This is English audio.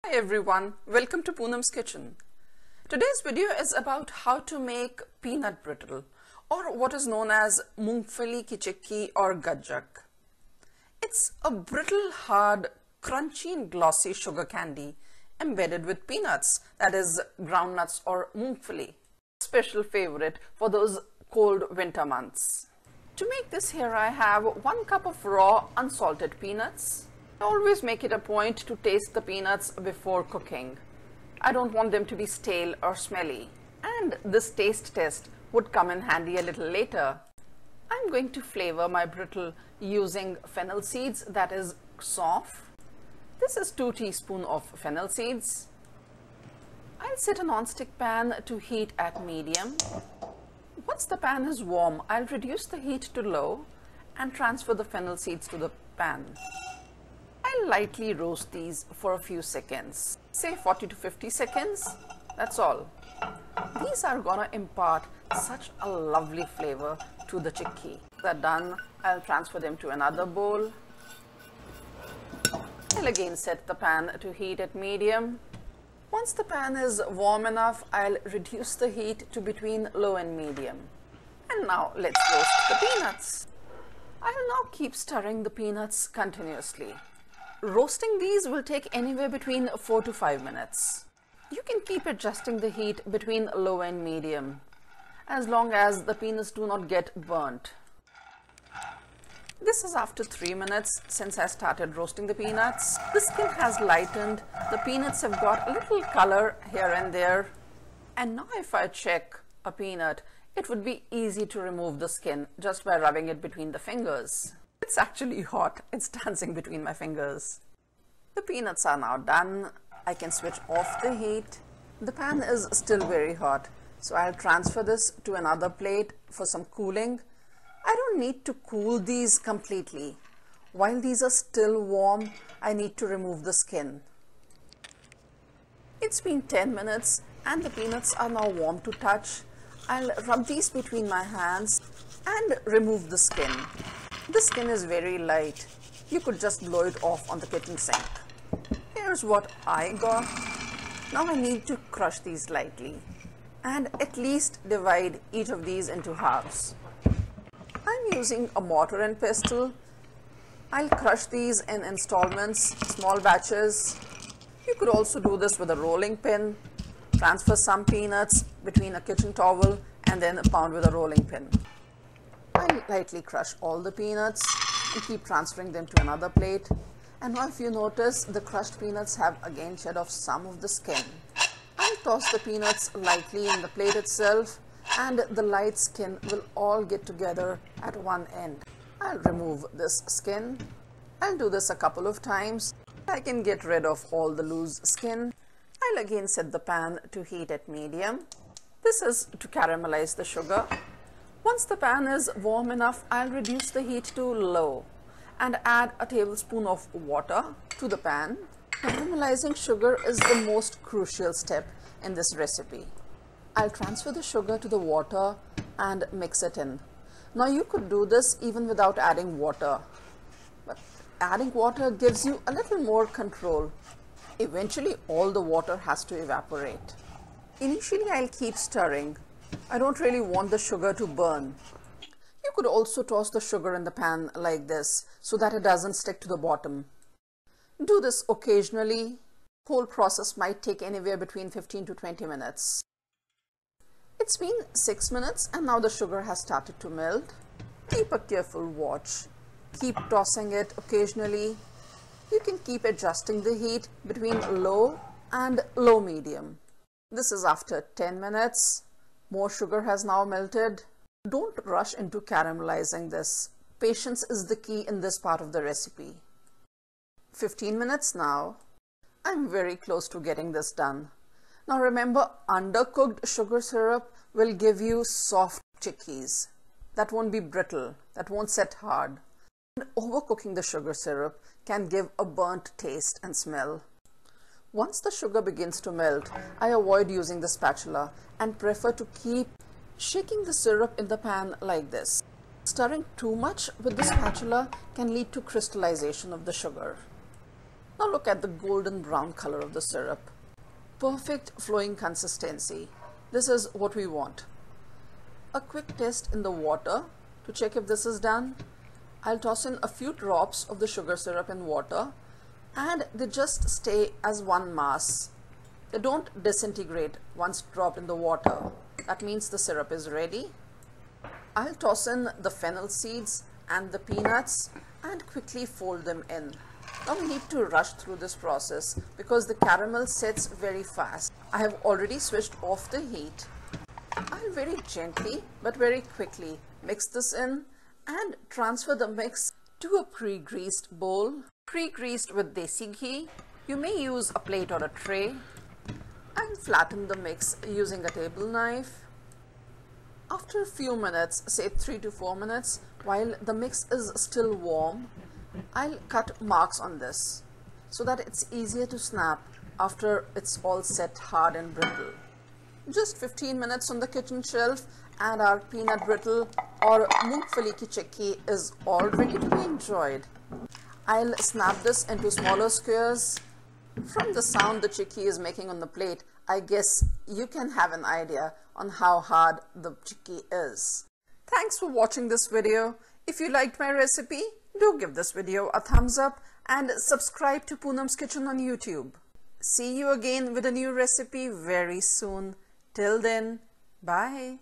Hi everyone, welcome to Poonam's Kitchen. Today's video is about how to make peanut brittle, or what is known as Moongfali ki chikki or gajjak. It's a brittle, hard, crunchy and glossy sugar candy embedded with peanuts, that is groundnuts or Moongfali. Special favorite for those cold winter months. To make this here I have 1 cup of raw unsalted peanuts. I always make it a point to taste the peanuts before cooking. I don't want them to be stale or smelly. And this taste test would come in handy a little later. I'm going to flavor my brittle using fennel seeds, that is soft. This is 2 teaspoons of fennel seeds. I'll set a non-stick pan to heat at medium. Once the pan is warm, I'll reduce the heat to low and transfer the fennel seeds to the pan. I'll lightly roast these for a few seconds, say 40 to 50 seconds, that's all. These are gonna impart such a lovely flavor to the chikki. They're done, I'll transfer them to another bowl. I'll again set the pan to heat at medium. Once the pan is warm enough, I'll reduce the heat to between low and medium. And now let's roast the peanuts. I'll now keep stirring the peanuts continuously. Roasting these will take anywhere between 4 to 5 minutes. You can keep adjusting the heat between low and medium, as long as the peanuts do not get burnt. This is after 3 minutes since I started roasting the peanuts. The skin has lightened, the peanuts have got a little color here and there. And now if I check a peanut, it would be easy to remove the skin just by rubbing it between the fingers. It's actually hot, it's dancing between my fingers. The peanuts are now done. I can switch off the heat. The pan is still very hot, so I'll transfer this to another plate for some cooling. I don't need to cool these completely. While these are still warm, I need to remove the skin. It's been 10 minutes and the peanuts are now warm to touch. I'll rub these between my hands and remove the skin. The skin is very light. You could just blow it off on the kitchen sink. Here's what I got. Now I need to crush these lightly and at least divide each of these into halves. I'm using a mortar and pestle. I'll crush these in installments, small batches. You could also do this with a rolling pin. Transfer some peanuts between a kitchen towel and then pound with a rolling pin. I'll lightly crush all the peanuts and keep transferring them to another plate. And now if you notice, the crushed peanuts have again shed off some of the skin. I'll toss the peanuts lightly in the plate itself and the light skin will all get together at one end. I'll remove this skin. I'll do this a couple of times. I can get rid of all the loose skin. I'll again set the pan to heat at medium. This is to caramelize the sugar. Once the pan is warm enough, I'll reduce the heat to low and add a tablespoon of water to the pan. Caramelizing sugar is the most crucial step in this recipe. I'll transfer the sugar to the water and mix it in. Now you could do this even without adding water, but adding water gives you a little more control. Eventually all the water has to evaporate. Initially I'll keep stirring. I don't really want the sugar to burn. You could also toss the sugar in the pan like this so that it doesn't stick to the bottom. Do this occasionally. The whole process might take anywhere between 15 to 20 minutes. It's been 6 minutes and now the sugar has started to melt. Keep a careful watch. Keep tossing it occasionally. You can keep adjusting the heat between low and low medium. This is after 10 minutes. More sugar has now melted. Don't rush into caramelizing this. Patience is the key in this part of the recipe. 15 minutes now. I'm very close to getting this done. Now remember, undercooked sugar syrup will give you soft chikkis. That won't be brittle, that won't set hard. And overcooking the sugar syrup can give a burnt taste and smell. Once the sugar begins to melt, I avoid using the spatula and prefer to keep shaking the syrup in the pan like this. Stirring too much with the spatula can lead to crystallization of the sugar. Now look at the golden brown color of the syrup. Perfect flowing consistency. This is what we want. A quick test in the water to check if this is done. I'll toss in a few drops of the sugar syrup in water and they just stay as one mass. They don't disintegrate once dropped in the water. That means the syrup is ready. I'll toss in the fennel seeds and the peanuts and quickly fold them in. Now we need to rush through this process because the caramel sets very fast. I have already switched off the heat. I'll very gently but very quickly mix this in and transfer the mix to a pre-greased bowl. Pre-greased with Desi ghee. You may use a plate or a tray. And flatten the mix using a table knife. After a few minutes, say 3 to 4 minutes, while the mix is still warm, I'll cut marks on this so that it's easier to snap after it's all set hard and brittle. Just 15 minutes on the kitchen shelf and our peanut brittle or Moongfali ki chikki is all ready to be enjoyed. I'll snap this into smaller squares. From the sound the chikki is making on the plate, I guess you can have an idea on how hard the chikki is. Thanks for watching this video. If you liked my recipe, do give this video a thumbs up and subscribe to Poonam's Kitchen on YouTube. See you again with a new recipe very soon. Till then, bye.